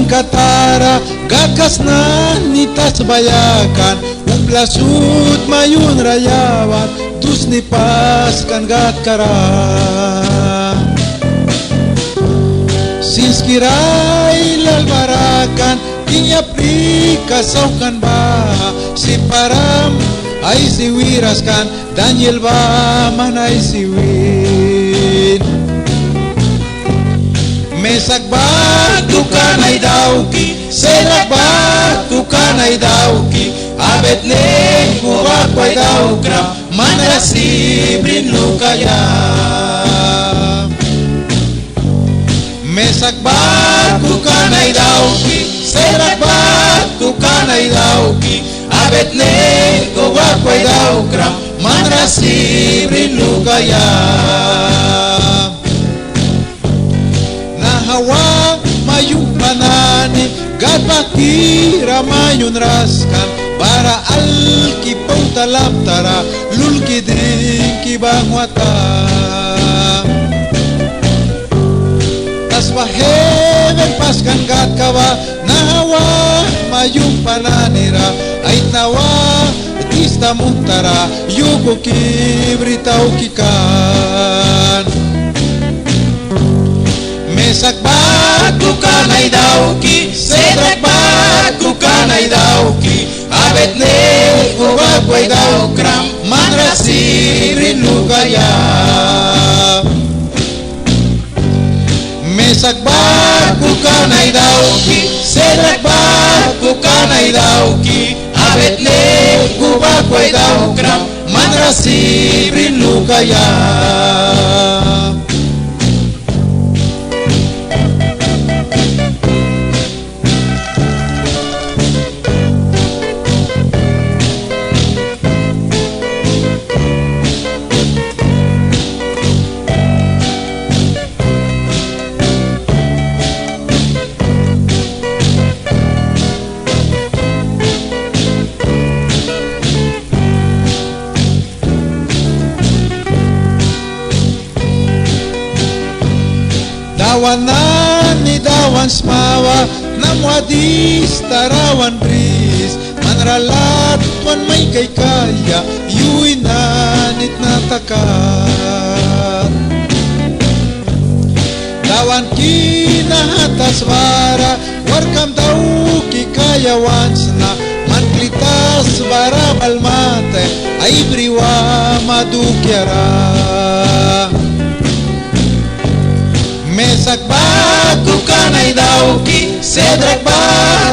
katara gagas na nitas bayakan uplasud mayun rayawan tus nipaskan gatkara sinskirai lalbarakan tinyapri kasaukan ba si param ay siwiraskan Daniel ba man ay siwin mesak batu kanay dauki serak batu kanay dauki abet ne kubakway daw gram manasibrin lukaya mesak batu kanay dauki serak batu kanay dauki abet ne kubakway daw gram manasibrin lukaya hawa mayung manani gadbakira mayun raskan para alkipaw talaptara lulkidin kibangwata taswaheven paskan gatkawa na hawa mayung pananira ay nawa tista muntara yugo kibritaw kikan mesak batu kanay dauki sedrak batu kanay dauki abet ne kubakway daw kram manrasirin lukaya mesak batu kanay dauki sedrak batu kanay dauki abet ne kubakway daw kram manrasirin lukaya dawanan ni dawan smawa namwadis tarawan bris manralat wan may kay kaya yuinanit na takat dawan kinahatas vara warkam daw kikayawan sna manklitas vara balmate ay briwa madukyara mesak batu kanay dauki sedrak batu